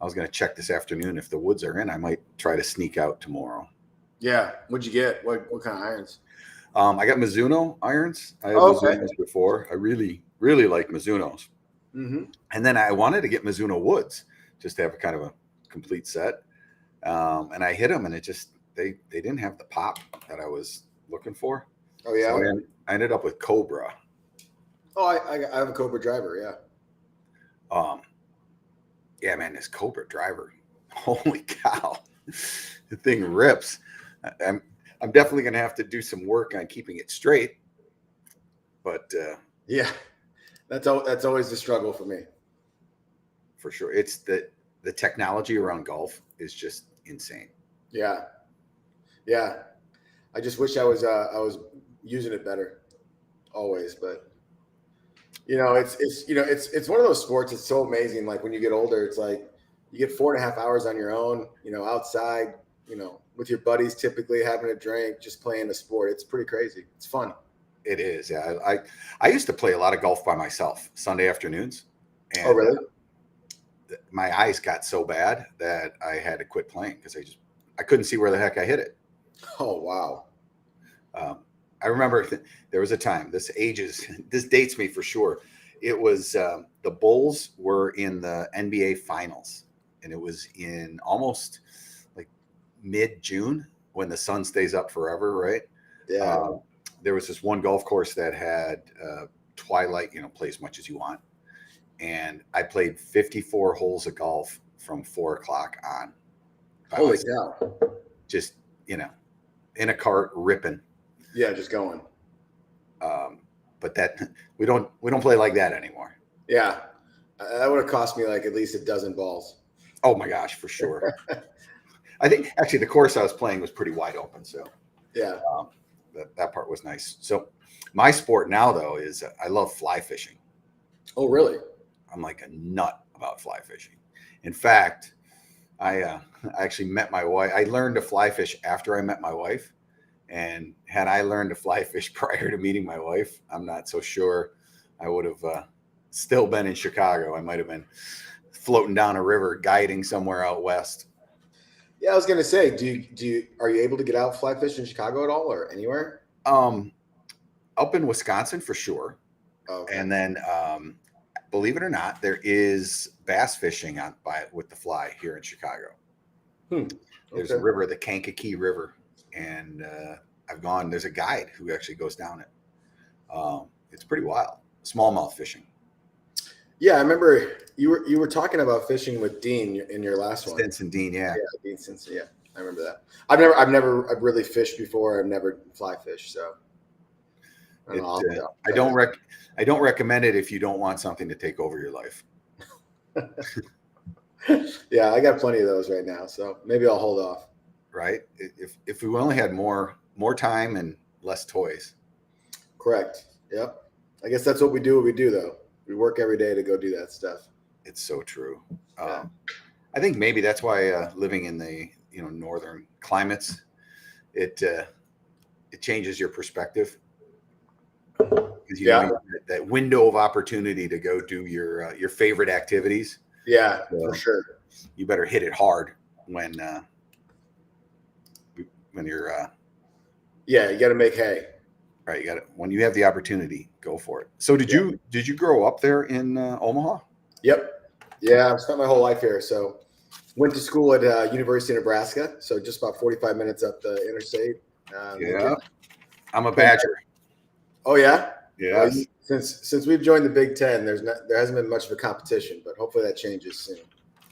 I was going to check this afternoon. If the woods are in, I might try to sneak out tomorrow. Yeah. What'd you get? What kind of irons? I got Mizuno irons. I had Okay. Mizunos before. I really, really like Mizunos. Mm-hmm. And then I wanted to get Mizuno woods just to have a kind of a complete set. And I hit them, and it just they didn't have the pop that I was looking for. Oh yeah. So I ended up with Cobra. Oh, I have a Cobra driver. Yeah. Yeah, man, this Cobra driver, holy cow, the thing rips. I'm definitely going to have to do some work on keeping it straight. But yeah, that's always the struggle for me. For sure, it's the technology around golf is just insane. Yeah. I just wish I was using it better, always. But it's one of those sports. It's so amazing. Like when you get older, it's like you get 4.5 hours on your own. Outside. With your buddies, typically having a drink, just playing a sport. It's pretty crazy. It's fun. It is. Yeah, I used to play a lot of golf by myself Sunday afternoons. And, oh, really? My eyes got so bad that I had to quit playing because I couldn't see where the heck I hit it. Oh, wow. I remember there was a time, this dates me for sure. It was the Bulls were in the NBA Finals, and it was in almost like mid-June when the sun stays up forever, right? Yeah. There was this one golf course that had twilight, play as much as you want. And I played 54 holes of golf from 4 o'clock on. Holy cow. Just, in a cart ripping. Yeah, just going. But that we don't play like that anymore. Yeah. That would have cost me like at least a dozen balls. Oh my gosh, for sure. I think actually the course I was playing was pretty wide open. So yeah. That part was nice. So my sport now though is I love fly fishing. Oh, really? I'm like a nut about fly fishing. In fact, I actually met my wife. I learned to fly fish after I met my wife. And had I learned to fly fish prior to meeting my wife, I'm not so sure I would have still been in Chicago. I might have been floating down a river, guiding somewhere out west. Yeah, I was gonna say, are you able to get out fly fish in Chicago at all or anywhere? Up in Wisconsin for sure. Okay. And then believe it or not, there is bass fishing with the fly here in Chicago. There's a river, the Kankakee River, and there's a guide who actually goes down it. It's pretty wild. Smallmouth fishing. Yeah, I remember you were talking about fishing with Dean in your last one. Stinson Dean, yeah. Yeah, Dean Stinson, yeah. I remember that. I've really fished before. I've never fly fished, so I don't recommend it if you don't want something to take over your life. Yeah, I got plenty of those right now, so maybe I'll hold off. Right? If we only had more time and less toys. Correct. Yep. I guess that's what we do though. We work every day to go do that stuff. It's so true. Yeah. I think maybe that's why living in the northern climates, it changes your perspective. Because you know that window of opportunity to go do your favorite activities. Yeah, for sure. You better hit it hard when you're. Yeah, you got to make hay. Right, you got it. When you have the opportunity, go for it. So did you grow up there in Omaha? Yep. Yeah, I've spent my whole life here. So went to school at University of Nebraska. So just about 45 minutes up the interstate. Yeah, I'm a Badger. Oh yeah. Yeah. Since we've joined the Big Ten, there hasn't been much of a competition, but hopefully that changes soon.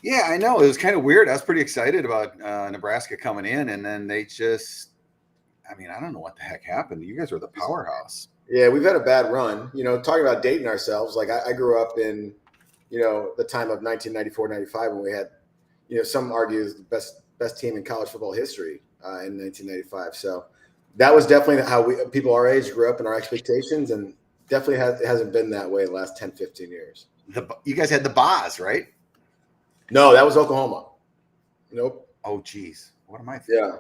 Yeah, I know. It was kind of weird. I was pretty excited about Nebraska coming in, and then they just. I mean, I don't know what the heck happened. You guys are the powerhouse. Yeah, we've had a bad run. Talking about dating ourselves, like I grew up in, the time of 1994, 95 when we had, some argue the best team in college football history in 1995. So that was definitely how people our age grew up and our expectations, and definitely hasn't been that way the last 10, 15 years. You guys had the Boz, right? No, that was Oklahoma. Nope. Oh, geez. What am I thinking? Yeah.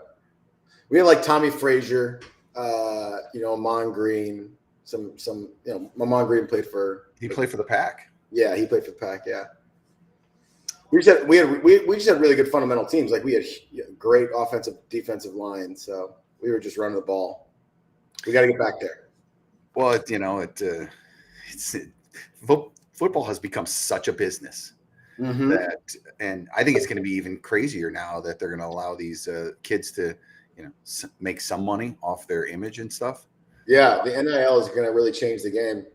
We had like Tommy Frazier, Amon Green, Amon Green played for. He played for the Pack. Yeah, he played for the Pack. Yeah. we just had really good fundamental teams. Like we had great offensive, defensive line, so we were just running the ball. We got to get back there. Well, football has become such a business that, and I think it's going to be even crazier now that they're going to allow these kids to, make some money off their image and stuff. Yeah, the NIL is going to really change the game.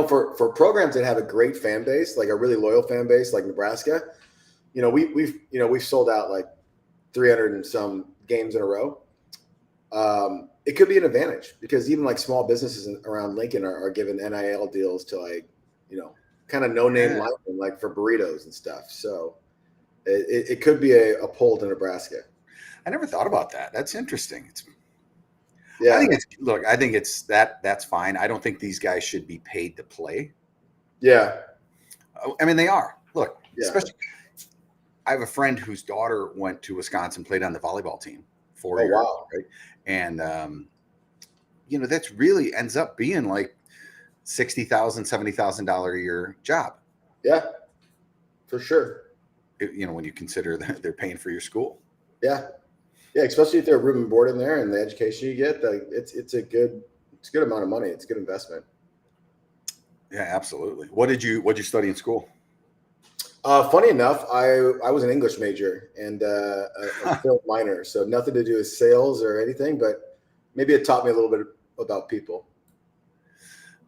For programs that have a great fan base, like a really loyal fan base, like Nebraska, we've sold out like 300 and some games in a row. It could be an advantage because even like small businesses around Lincoln are given NIL deals to kind of no-name linemen, like for burritos and stuff. So it could be a pull to Nebraska. I never thought about that. That's interesting. Yeah. I think it's that's fine. I don't think these guys should be paid to play. Yeah. I mean, they are. Look, especially I have a friend whose daughter went to Wisconsin, played on the volleyball team 4 years. Wow. Right? And, that's really ends up being like $60,000, $70,000 a year job. Yeah, for sure. When you consider that they're paying for your school. Yeah. Yeah. Especially if they're room and board in there and the education you get, it's a good amount of money. It's a good investment. Yeah, absolutely. What'd you study in school? Funny enough, I was an English major and a film minor, so nothing to do with sales or anything, but maybe it taught me a little bit about people.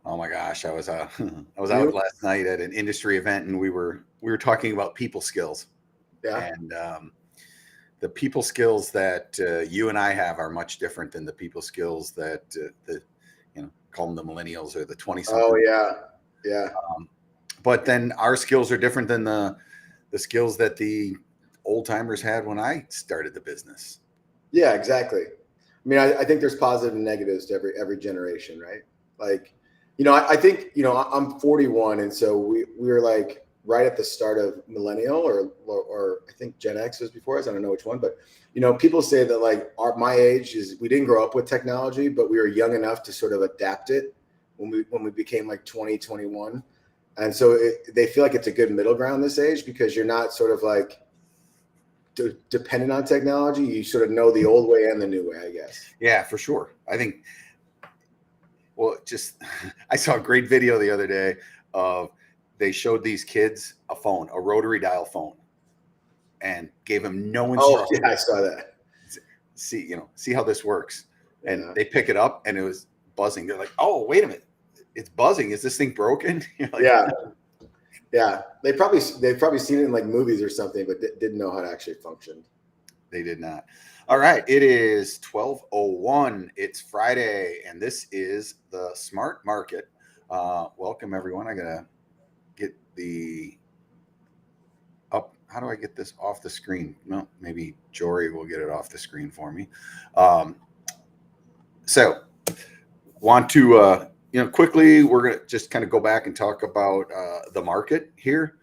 Oh my gosh, I was out last night at an industry event, and we were talking about people skills. Yeah. And the people skills that you and I have are much different than the people skills that call them the millennials or the 20-something. Oh yeah, yeah. But then our skills are different than the skills that the old timers had when I started the business. Yeah, exactly. I mean, I think there's positive and negatives to every generation, right? Like, I think, I'm 41. And so we were like right at the start of millennial or I think Gen X was before us. I don't know which one, but, people say that like my age we didn't grow up with technology, but we were young enough to sort of adapt it when we became like 20, 21. And so they feel like it's a good middle ground this age because you're not sort of like dependent on technology. You sort of know the old way and the new way, I guess. Yeah, for sure. I think, I saw a great video the other day of they showed these kids a rotary dial phone, and gave them no instructions. Oh, yeah, I saw that. See how this works. And they pick it up and it was buzzing. They're like, oh, wait a minute. It's buzzing. Is this thing broken? Like, yeah. They've probably seen it in like movies or something, but didn't know how to actually function. They did not. All right. It is 12:01. It's Friday, and this is the Smart Market. Welcome, everyone. I gotta get up. How do I get this off the screen? No, maybe Jory will get it off the screen for me. So want to quickly, we're going to just kind of go back and talk about the market here.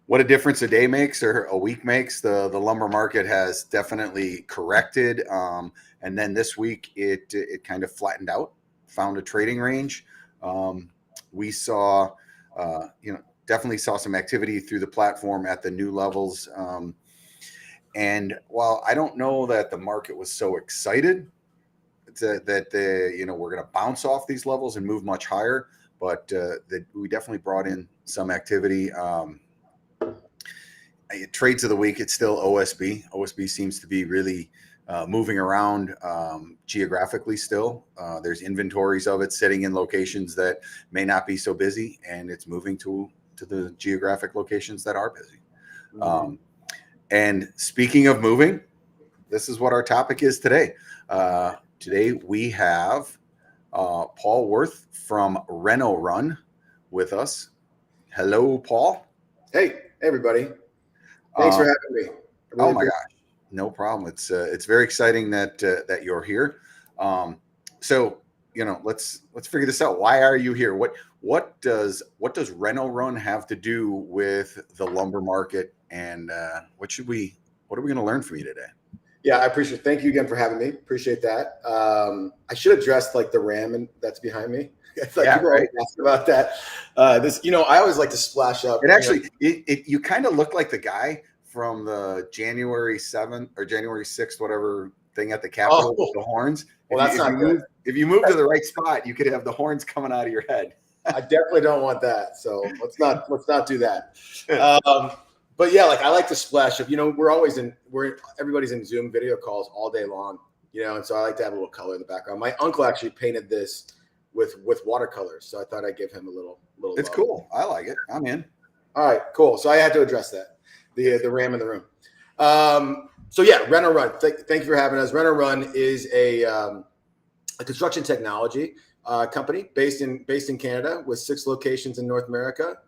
What a difference a day makes or a week makes. The lumber market has definitely corrected. And then this week it kind of flattened out, found a trading range. We saw, definitely saw some activity through the platform at the new levels. And while I don't know that the market was so excited that we're going to bounce off these levels and move much higher, but that we definitely brought in some activity. Trades of the week, it's still OSB. OSB seems to be really moving around geographically still. There's inventories of it sitting in locations that may not be so busy, and it's moving to the geographic locations that are busy. Mm-hmm. And speaking of moving, this is what our topic is today. Today we have Paul Worth from RenoRun with us. Hello, Paul. Hey, everybody. Thanks for having me. Really my gosh, no problem. It's very exciting that you're here. So let's figure this out. Why are you here? What does RenoRun have to do with the lumber market, and what are we going to learn from you today? Yeah, I appreciate it. Thank you again for having me. Appreciate that. I should have dressed like the ram that's behind me. It's like Yeah, people right. always ask about that. I always like to splash up. It actually, you kind of look like the guy from the January 7th or January 6th, whatever thing at the Capitol with the horns. Well, that's not good. If you move to the right spot, you could have the horns coming out of your head. I definitely don't want that. So let's not do that. But yeah, like I like to splash up. Everybody's in Zoom video calls all day long. And so I like to have a little color in the background. My uncle actually painted this with watercolors, so I thought I'd give him a little. It's love. cool. I like it. I'm in. All right, cool. So I had to address that, the RAM in the room. So yeah, RenoRun. Thank you for having us. RenoRun is a construction technology company based in Canada with 6 locations in North America,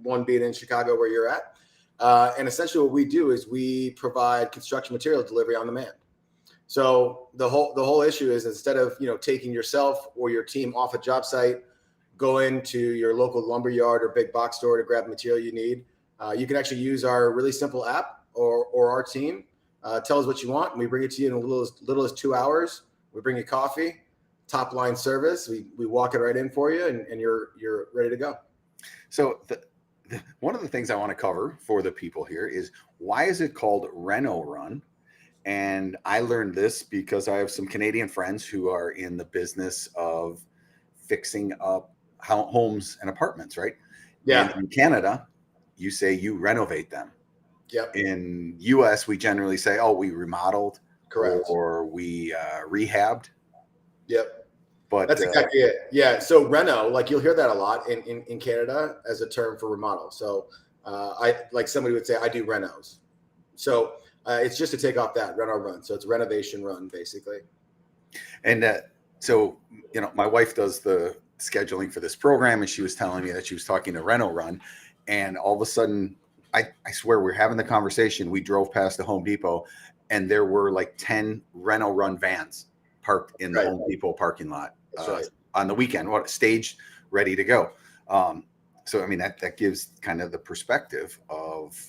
one being in Chicago where you're at. And essentially what we do is we provide construction material delivery on demand. So the whole issue is instead of taking yourself or your team off a job site, go into your local lumber yard or big box store to grab the material you need, you can actually use our really simple app or our team. Tell us what you want, and we bring it to you in as little as 2 hours. We bring you coffee, top line service. We walk it right in for you, and you're ready to go. So one of the things I want to cover for the people here is why is it called RenoRun? And I learned this because I have some Canadian friends who are in the business of fixing up homes and apartments, right? Yeah. And in Canada, you say you renovate them. Yep. In US, we generally say, oh, we remodeled. Correct. Or we rehabbed. Yep. But that's exactly it. Yeah. So Renault, like you'll hear that a lot in Canada as a term for remodel. So somebody would say, I do renos. So it's just to take off that RenoRun. So it's renovation run basically. And so, my wife does the scheduling for this program, and she was telling me that she was talking to RenoRun, and all of a sudden, I swear we're having the conversation. We drove past the Home Depot, and there were like 10 RenoRun vans parked in the Home Depot parking lot on the weekend, staged, ready to go. So I mean that gives kind of the perspective of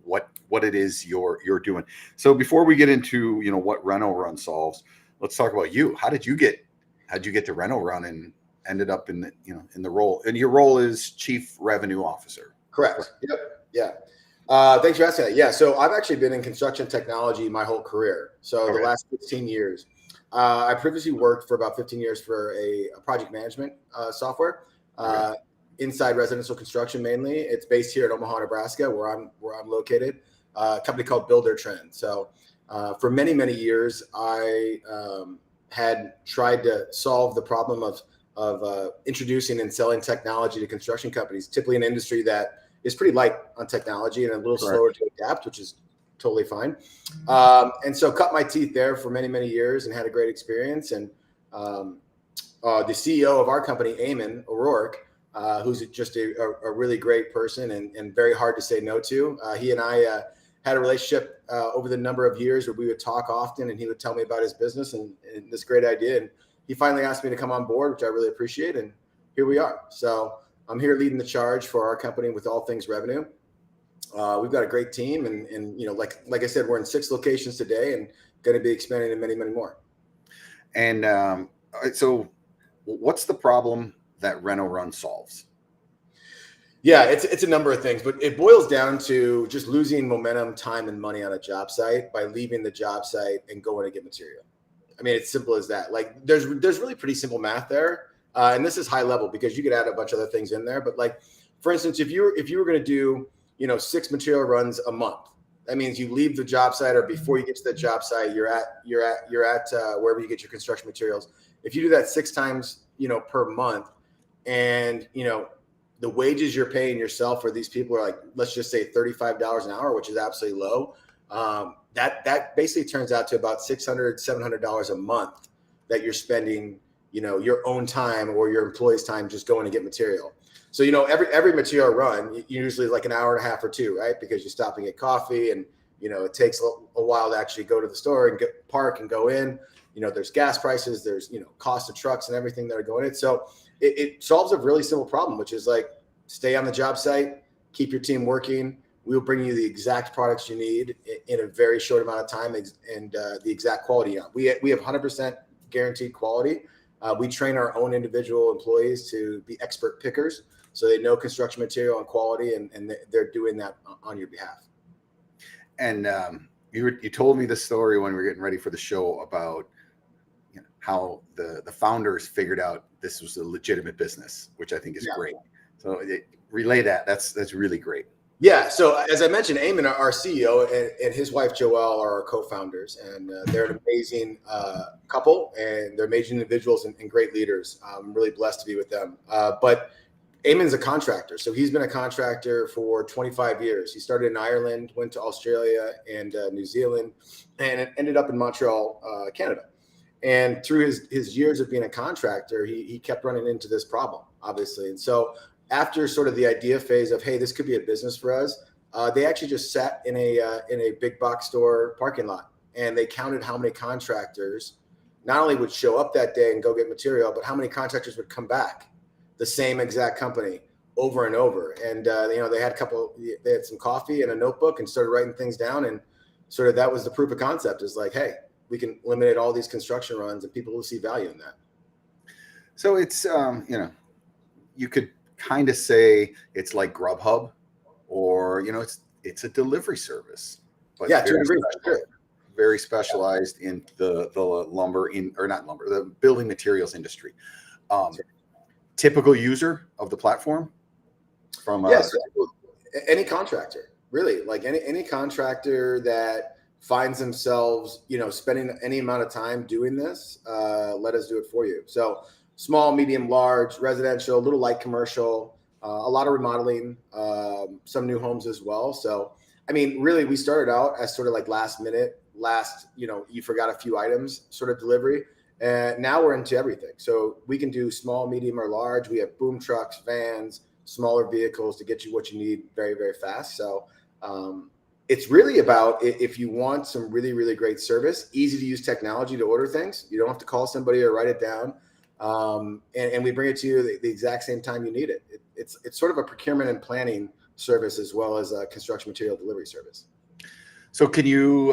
what it is you're doing. So before we get into what RenoRun solves, let's talk about you. How'd you get to RenoRun and ended up in the role? And your role is Chief Revenue Officer. Correct. Yep. Yeah. Thanks for asking that. Yeah. So I've actually been in construction technology my whole career. So the last 15 years. I previously worked for about 15 years for a project management software inside residential construction mainly. It's based here in Omaha, Nebraska, where I'm located. A company called Builder Trend. So for many, many years, I had tried to solve the problem of introducing and selling technology to construction companies, typically an industry that is pretty light on technology and a little slower to adapt, which is totally fine. And so cut my teeth there for many, many years and had a great experience. And the CEO of our company, Eamon O'Rourke, who's just a really great person and very hard to say no to. He and I had a relationship over the number of years where we would talk often, and he would tell me about his business and this great idea. And he finally asked me to come on board, which I really appreciate. And here we are. So I'm here leading the charge for our company with all things revenue. We've got a great team, and like I said, we're in 6 locations today, and going to be expanding in many, many more. And so, what's the problem that RenoRun solves? Yeah, it's a number of things, but it boils down to just losing momentum, time, and money on a job site by leaving the job site and going to get material. I mean, it's simple as that. Like, there's really pretty simple math there, and this is high level because you could add a bunch of other things in there. But like, for instance, if you were going to do 6 material runs a month, that means you leave the job site, or before you get to the job site, you're at wherever you get your construction materials. If you do that 6 times, per month, and the wages you're paying yourself for these people are like, let's just say $35 an hour, which is absolutely low. That basically turns out to about $600, $700 a month that you're spending, your own time or your employees' time just going to get material. So, every material run, usually like an hour and a half or 2, right? Because you're stopping at coffee, and, it takes a while to actually go to the store and park and go in. There's gas prices, there's, cost of trucks and everything that are going in. So it solves a really simple problem, which is like, stay on the job site, keep your team working. We'll bring you the exact products you need in a very short amount of time and the exact quality. We have 100% guaranteed quality. We train our own individual employees to be expert pickers, so they know construction material and quality, and they're doing that on your behalf. And you told me the story when we were getting ready for the show about how the founders figured out this was a legitimate business, which I think is great. So relay that. That's really great. Yeah. So as I mentioned, Eamon, our CEO, and his wife Joelle are our co-founders, and they're an amazing couple, and they're amazing individuals and great leaders. I'm really blessed to be with them. But Eamon's a contractor, so he's been a contractor for 25 years. He started in Ireland, went to Australia and New Zealand, and ended up in Montreal, Canada. And through his years of being a contractor, he kept running into this problem, obviously. And so after sort of the idea phase of, hey, this could be a business for us, they actually just sat in a big box store parking lot, and they counted how many contractors not only would show up that day and go get material, but how many contractors would come back, the same exact company, over and over. And they had some coffee and a notebook and started writing things down, and sort of that was the proof of concept, is like, hey, we can eliminate all these construction runs, and people will see value in that. So it's you could kind of say it's like Grubhub, or it's a delivery service, but very specialized in the lumber the building materials industry. Typical user of the platform from any contractor, really, like any contractor that finds themselves spending any amount of time doing this, let us do it for you. So small, medium, large, residential, a little light commercial, a lot of remodeling, some new homes as well. So, I mean, really, we started out as sort of like last minute, you forgot a few items sort of delivery. And now we're into everything. So we can do small, medium, or large. We have boom trucks, vans, smaller vehicles to get you what you need very, very fast. So it's really about, if you want some really, really great service, easy to use technology to order things. You don't have to call somebody or write it down. And we bring it to you the exact same time you need it. It's sort of a procurement and planning service as well as a construction material delivery service. So can you,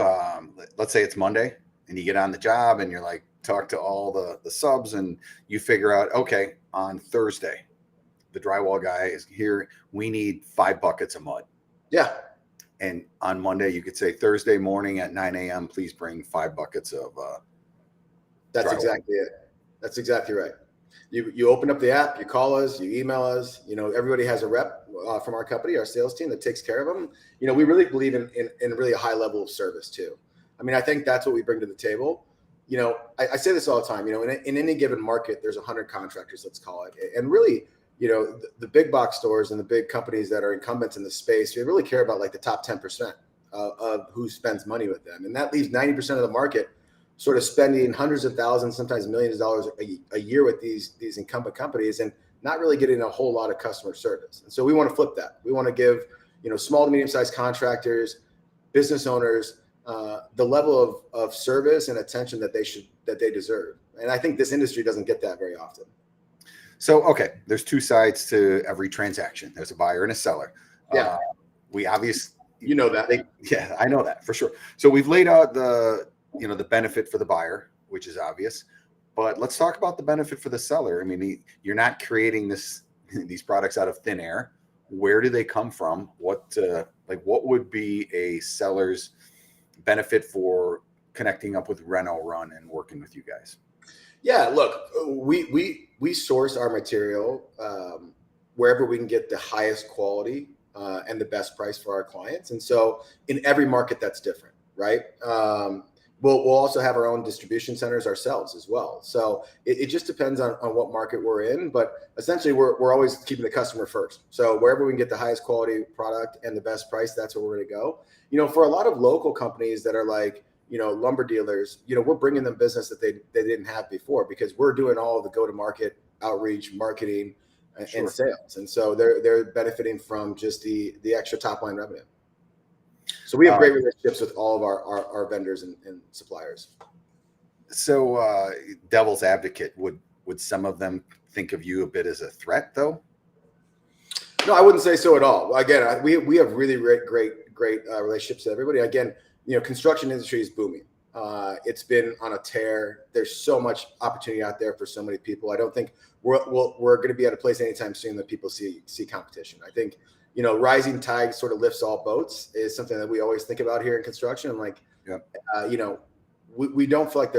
let's say it's Monday and you get on the job and you're like, talk to all the subs, and you figure out, okay, on Thursday, the drywall guy is here. We need 5 buckets of mud. Yeah. And on Monday, you could say Thursday morning at 9 a.m., please bring 5 buckets of That's drywall. Exactly it. That's exactly right. You open up the app, you call us, you email us. Everybody has a rep from our company, our sales team, that takes care of them. We really believe in really a high level of service too. I mean, I think that's what we bring to the table. I say this all the time. In any given market, there's 100 contractors, let's call it, and really, the big box stores and the big companies that are incumbents in the space, we really care about like the top 10% of who spends money with them, and that leaves 90% of the market sort of spending hundreds of thousands, sometimes millions of dollars a year with these incumbent companies, and not really getting a whole lot of customer service. And so we want to flip that. We want to give small to medium sized contractors, business owners, the level of service and attention that they deserve. And I think this industry doesn't get that very often. So, okay, there's 2 sides to every transaction. There's a buyer and a seller. Yeah. We obviously, that. Yeah, I know that for sure. So we've laid out the benefit for the buyer, which is obvious, but let's talk about the benefit for the seller. I mean, you're not creating these products out of thin air. Where do they come from? What would be a seller's benefit for connecting up with RenoRun and working with you guys? Yeah, look, we source our material wherever we can get the highest quality and the best price for our clients. And so in every market, that's different, right? We'll also have our own distribution centers ourselves as well. So it just depends on what market we're in, but essentially we're always keeping the customer first. So wherever we can get the highest quality product and the best price, that's where we're going to go. For a lot of local companies that are like, lumber dealers, we're bringing them business that they didn't have before, because we're doing all of the go-to-market outreach, marketing, and sales. And so they're benefiting from just the extra top line revenue. So we have great relationships with all of our vendors and suppliers. So devil's advocate, would some of them think of you a bit as a threat, though? No, I wouldn't say so at all. Again, we have really great relationships with everybody. Again, construction industry is booming. It's been on a tear. There's so much opportunity out there for so many people. I don't think we're going to be at a place anytime soon that people see competition. I think, rising tide sort of lifts all boats is something that we always think about here in construction. And like, we don't feel like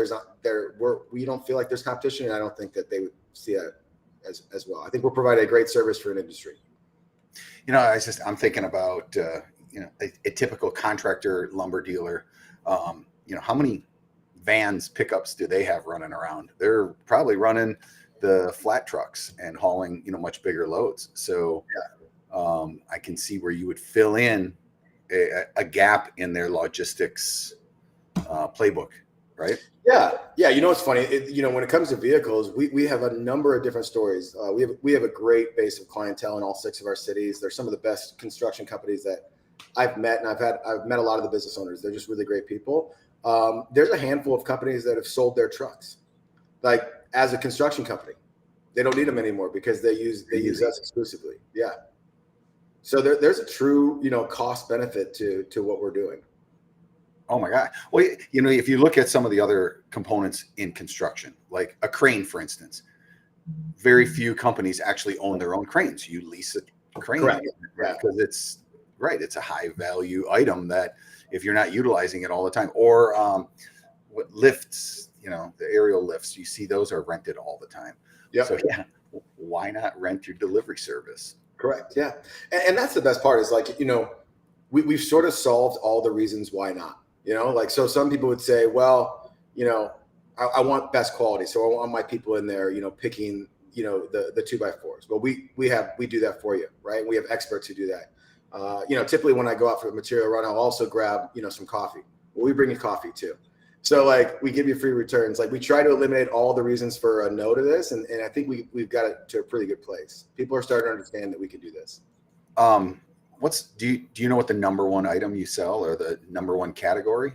we don't feel like there's competition, and I don't think that they would see that as well. I think we're providing a great service for an industry. I'm thinking about a typical contractor lumber dealer. How many vans, pickups do they have running around? They're probably running the flat trucks and hauling much bigger loads. So I can see where you would fill in a gap in their logistics playbook, right? Yeah. It's funny. When it comes to vehicles, we have a number of different stories. We have a great base of clientele in all 6 of our cities. They're some of the best construction companies that I've met, and I've met a lot of the business owners. They're just really great people. There's a handful of companies that have sold their trucks, like as a construction company. They don't need them anymore because they use us exclusively. Yeah. So there's a true cost benefit to what we're doing. Oh my God. Well, if you look at some of the other components in construction, like a crane, for instance, very few companies actually own their own cranes. You lease a crane. Correct. Because it's a high value item that if you're not utilizing it all the time, or what lifts, the aerial lifts, you see those are rented all the time. Yep. So why not rent your delivery service? Correct. Yeah. And that's the best part is like, we've sort of solved all the reasons why not. So some people would say, well, I want best quality, so I want my people in there, picking, the 2x4s. Well, we do that for you, right? We have experts who do that. Typically when I go out for the material run, I'll also grab, some coffee. Well, we bring you coffee too. So like we give you free returns. Like we try to eliminate all the reasons for a no to this, and I think we've got it to a pretty good place. People are starting to understand that we can do this. Do you know what the number one item you sell, or the number one category?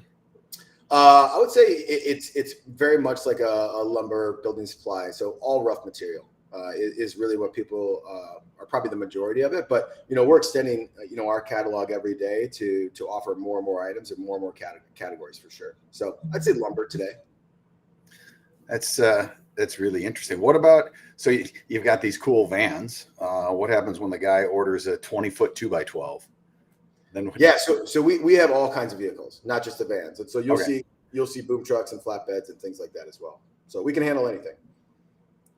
I would say it's very much like a lumber building supply. So all rough material is really what people are probably the majority of it. But we're extending our catalog every day to offer more and more items and more categories for sure. So I'd say lumber today. That's really interesting. What about, so you've got these cool vans. What happens when the guy orders a 20-foot 2x12? Then so we have all kinds of vehicles, not just the vans. And so you'll see boom trucks and flatbeds and things like that as well. So we can handle anything.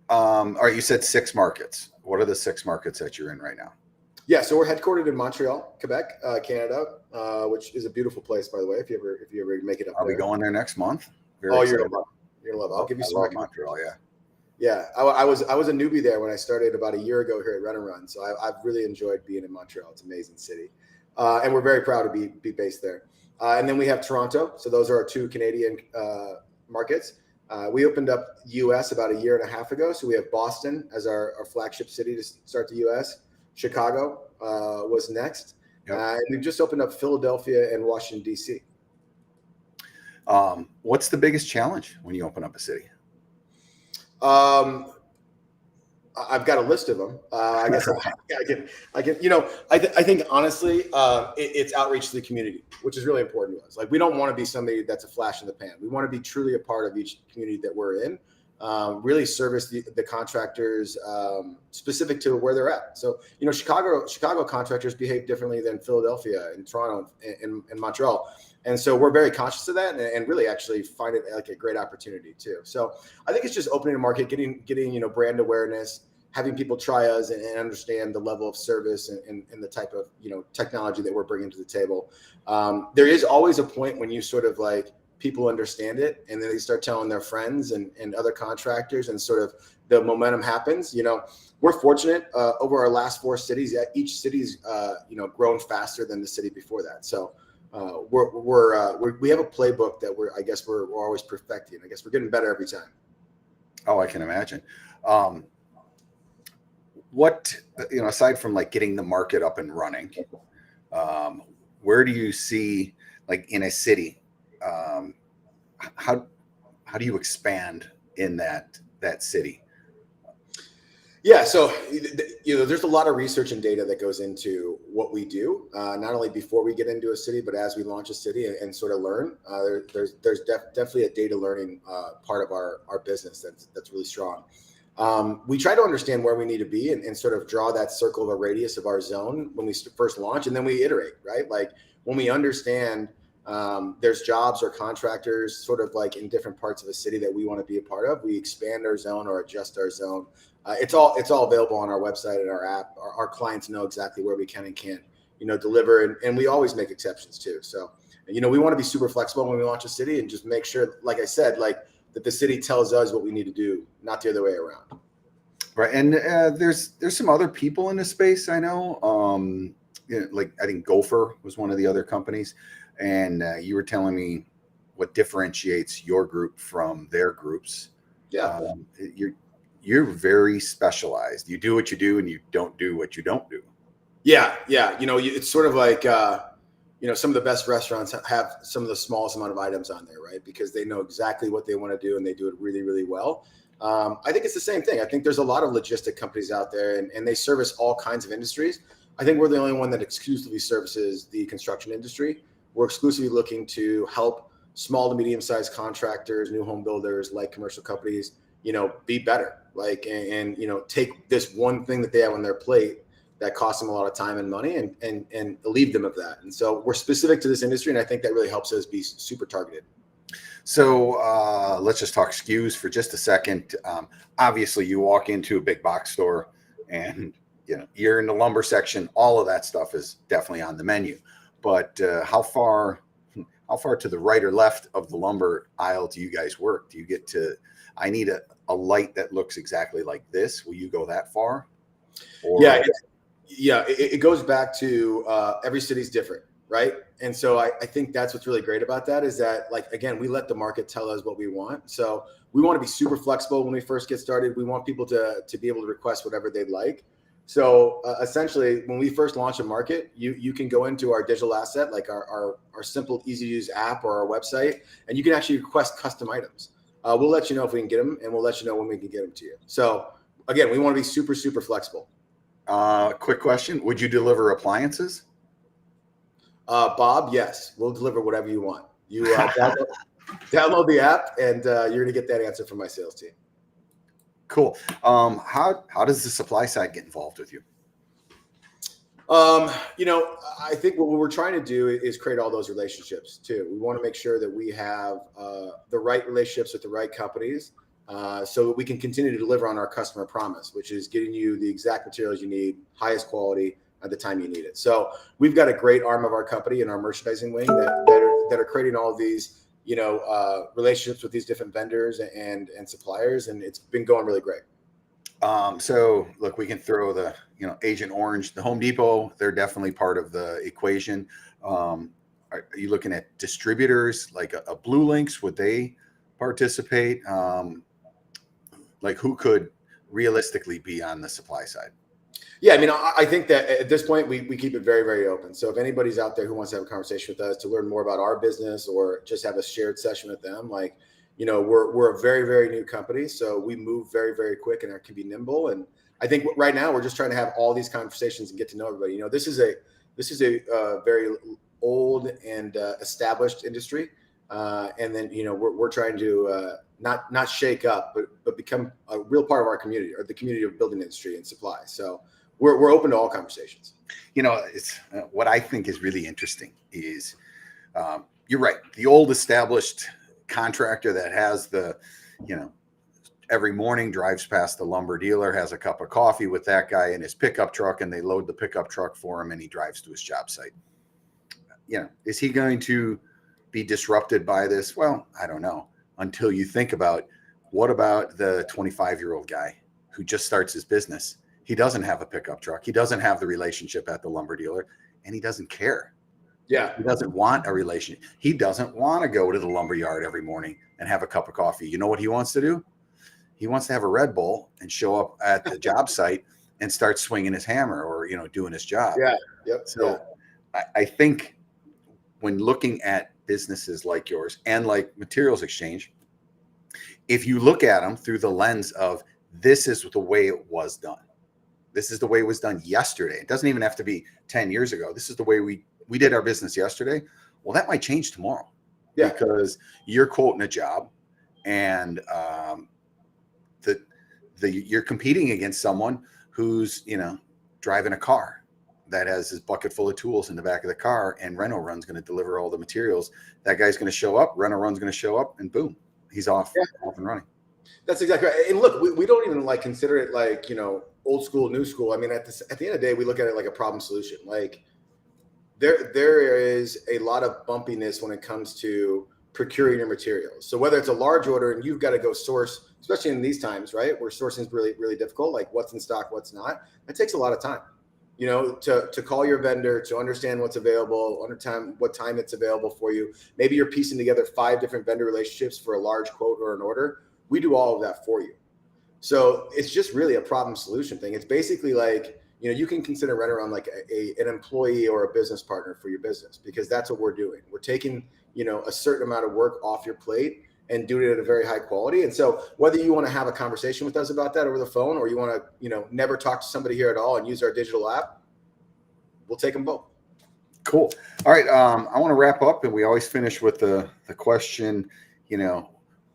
All right, you said 6 markets. What are the 6 markets that you're in right now? Yeah, so we're headquartered in Montreal, Quebec, Canada, which is a beautiful place, by the way. If you ever make it up, I'll be going there next month. You're gonna love it. I'll give you some Montreal. Yeah, I was a newbie there when I started about a year ago here at RenoRun. So I've really enjoyed being in Montreal. It's an amazing city, and we're very proud to be based there. And then we have Toronto. So those are our 2 Canadian markets. We opened up U.S. about a year and a half ago. So we have Boston as our flagship city to start the U.S. Chicago was next. Yep. And we've just opened up Philadelphia and Washington, D.C. What's the biggest challenge when you open up a city? I've got a list of them. I guess I can. I think honestly, it's outreach to the community, which is really important to us. Like we don't want to be somebody that's a flash in the pan. We want to be truly a part of each community that we're in. Really service the contractors specific to where they're at. So Chicago contractors behave differently than Philadelphia and Toronto and Montreal. And so we're very conscious of that and really actually find it like a great opportunity too. So I think it's just opening the market, getting brand awareness, having people try us and understand the level of service and the type of technology that we're bringing to the table. There is always a point when you sort of like people understand it and then they start telling their friends and other contractors and sort of the momentum happens. We're fortunate over our last 4 cities. Each city's grown faster than the city before that. So we have a playbook that we're always perfecting. I guess we're getting better every time. Oh, I can imagine. What aside from like getting the market up and running, where do you see like in a city? How do you expand in that city? Yeah, so there's a lot of research and data that goes into what we do, not only before we get into a city, but as we launch a city and sort of learn. There's definitely a data learning part of our business that's really strong. We try to understand where we need to be and sort of draw that circle of a radius of our zone when we first launch, and then we iterate, right? Like when we understand there's jobs or contractors sort of like in different parts of a city that we want to be a part of, we expand our zone or adjust our zone. It's all available on our website and our app. Our clients know exactly where we can and can't, deliver, and we always make exceptions too. So, we want to be super flexible when we launch a city and just make sure, like I said, like that the city tells us what we need to do, not the other way around. Right, and there's some other people in this space I know. Like I think Gopher was one of the other companies, and you were telling me what differentiates your group from their groups. Yeah. You're very specialized. You do what you do and you don't do what you don't do. Yeah. It's sort of like some of the best restaurants have some of the smallest amount of items on there, right? Because they know exactly what they want to do and they do it really, really well. I think it's the same thing. I think there's a lot of logistic companies out there and they service all kinds of industries. I think we're the only one that exclusively services the construction industry. We're exclusively looking to help small to medium-sized contractors, new home builders, light commercial companies, be better, like, and take this one thing that they have on their plate that costs them a lot of time and money and relieve them of that. And so we're specific to this industry, and I think that really helps us be super targeted. So let's just talk SKUs for just a second. Obviously, you walk into a big box store and you're in the lumber section. All of that stuff is definitely on the menu. But how far to the right or left of the lumber aisle do you guys work? Do you get to, I need a light that looks exactly like this? Will you go that far? Or... Yeah, it goes back to every city's different, right? And so I think that's what's really great about that is that, like, again, we let the market tell us what we want. So we want to be super flexible when we first get started. We want people to be able to request whatever they'd like. So essentially, when we first launch a market, you can go into our digital asset, like our simple, easy to use app or our website, and you can actually request custom items. We'll let you know if we can get them, and we'll let you know when we can get them to you. So again, we want to be super, super flexible. Quick question. Would you deliver appliances? Bob, yes. We'll deliver whatever you want. You download the app, and you're going to get that answer from my sales team. Cool. How does the supply side get involved with you? I think what we're trying to do is create all those relationships too. We want to make sure that we have the right relationships with the right companies so that we can continue to deliver on our customer promise, which is getting you the exact materials you need, highest quality at the time you need it. So we've got a great arm of our company in our merchandising wing that are creating all of these relationships with these different vendors and suppliers, and it's been going really great. So look, we can throw the, Agent Orange, the Home Depot, they're definitely part of the equation. Are you looking at distributors like a Blue Links? Would they participate? Like who could realistically be on the supply side? Yeah, I think that at this point we keep it very, very open. So if anybody's out there who wants to have a conversation with us to learn more about our business or just have a shared session with them, like, we're a very, very new company, so we move very, very quick and can be nimble. And I think right now we're just trying to have all these conversations and get to know everybody. This is a very old and established industry, and then we're trying to not shake up, but become a real part of our community or the community of building industry and supply. So we're open to all conversations. It's what I think is really interesting is you're right. The old established contractor that has the, every morning drives past the lumber dealer, has a cup of coffee with that guy in his pickup truck, and they load the pickup truck for him and he drives to his job site. Is he going to be disrupted by this? Well, I don't know, until you think about what about the 25-year-old guy who just starts his business? He doesn't have a pickup truck. He doesn't have the relationship at the lumber dealer, and he doesn't care. Yeah. He doesn't want a relationship. He doesn't want to go to the lumber yard every morning and have a cup of coffee. You know what he wants to do? He wants to have a Red Bull and show up at the job site and start swinging his hammer or, doing his job. Yeah. Yep. So yeah. I think when looking at businesses like yours and like Materials Exchange, if you look at them through the lens of this is the way it was done. This is the way it was done yesterday. It doesn't even have to be 10 years ago. This is the way we did our business yesterday. Well, that might change tomorrow because you're quoting a job and you're competing against someone who's, driving a car that has his bucket full of tools in the back of the car, and RenoRun's going to deliver all the materials. That guy's going to show up, RenoRun's going to show up, and boom, he's off and running. That's exactly right. And look, we don't even consider it old school, new school. I mean, at the end of the day, we look at it like a problem solution. Like there is a lot of bumpiness when it comes to procuring your materials. So whether it's a large order and you've got to go source, especially in these times, right, where sourcing is really, really difficult, like what's in stock, what's not, that takes a lot of time, to call your vendor, to understand what's available, what time it's available for you. Maybe you're piecing together 5 different vendor relationships for a large quote or an order. We do all of that for you. So it's just really a problem solution thing. It's basically you can consider RenoRun like an employee or a business partner for your business, because that's what we're doing. We're taking, a certain amount of work off your plate and doing it at a very high quality. And so whether you want to have a conversation with us about that over the phone, or you want to, never talk to somebody here at all and use our digital app, we'll take them both. Cool. All right. I want to wrap up, and we always finish with the question,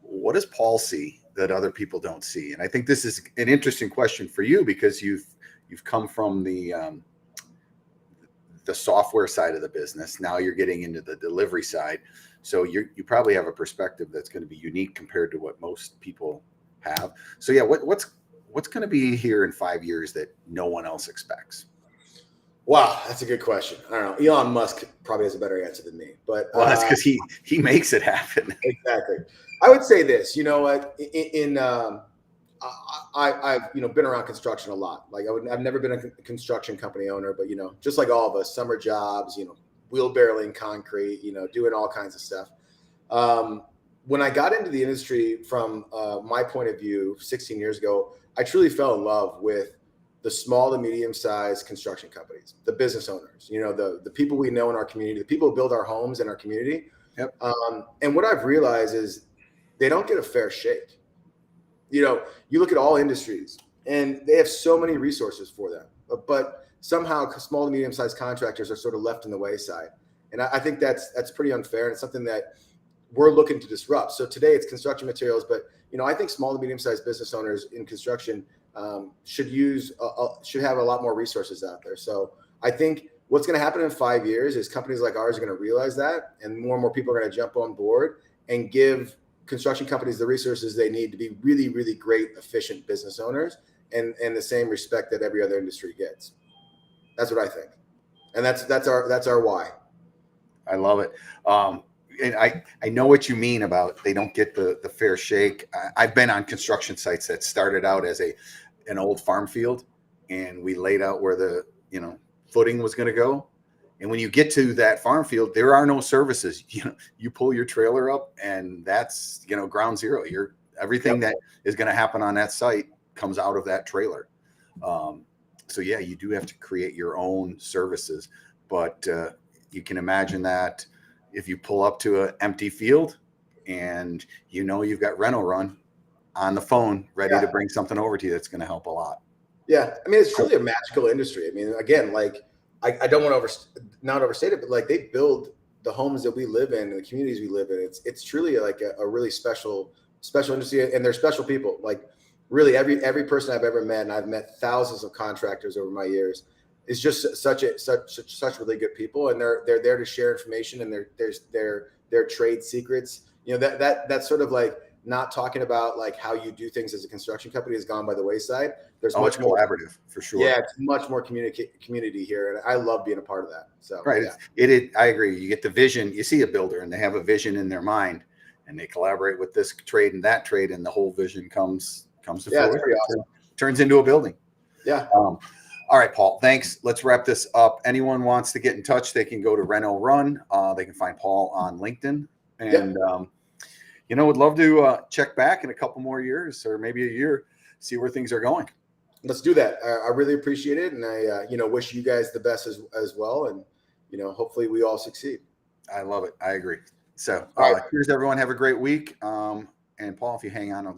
what does Paul see that other people don't see? And I think this is an interesting question for you, because you've come from the software side of the business. Now you're getting into the delivery side. So you probably have a perspective that's going to be unique compared to what most people have. So yeah, what's going to be here in 5 years that no one else expects? Wow, that's a good question. I don't know. Elon Musk probably has a better answer than me, but that's because he makes it happen. Exactly. I would say this. I've been around construction a lot. I've never been a construction company owner, but just like all of us, summer jobs, wheel barreling concrete, doing all kinds of stuff. When I got into the industry from my point of view 16 years ago, I truly fell in love with the small to medium-sized construction companies, the business owners, the people we know in our community, the people who build our homes in our community. Yep. And what I've realized is they don't get a fair shake. You look at all industries and they have so many resources for them, but somehow small to medium-sized contractors are sort of left in the wayside. And I think that's pretty unfair, and it's something that we're looking to disrupt. So today it's construction materials, but I think small to medium-sized business owners in construction should have a lot more resources out there. So I think what's going to happen in 5 years is companies like ours are going to realize that, and more people are going to jump on board and give construction companies the resources they need to be really, really great, efficient business owners, and the same respect that every other industry gets. That's what I think, and that's our why. I love it. And I know what you mean about they don't get the fair shake. I've been on construction sites that started out as an old farm field, and we laid out where the footing was going to go. And when you get to that farm field, there are no services. You pull your trailer up, and that's ground zero. Everything that is going to happen on that site comes out of that trailer. So yeah, you do have to create your own services, but you can imagine that if you pull up to an empty field and you've got RenoRun on the phone ready to bring something over to you, that's going to help a lot. Yeah, I mean, it's truly a magical industry. I mean, again, I don't want to not overstate it, but they build the homes that we live in and the communities we live in. It's truly a really special industry, and they're special people. Really, every person I've ever met, and I've met thousands of contractors over my years, is just such really good people, and they're there to share information and their trade secrets. That's sort of not talking about how you do things as a construction company has gone by the wayside. There's much more collaborative for sure. Yeah, it's much more community here, and I love being a part of that. So right, yeah. I agree. You get the vision. You see a builder, and they have a vision in their mind, and they collaborate with this trade and that trade, and the whole vision comes to fruition. It's pretty awesome. Turns into a building. Yeah. All right, Paul. Thanks. Let's wrap this up. Anyone wants to get in touch, they can go to RenoRun. They can find Paul on LinkedIn, and would love to check back in a couple more years, or maybe a year, see where things are going. Let's do that. I really appreciate it, and I wish you guys the best as well, and hopefully we all succeed. I love it. I agree. So cheers, everyone. Have a great week. And Paul, if you hang on, I'll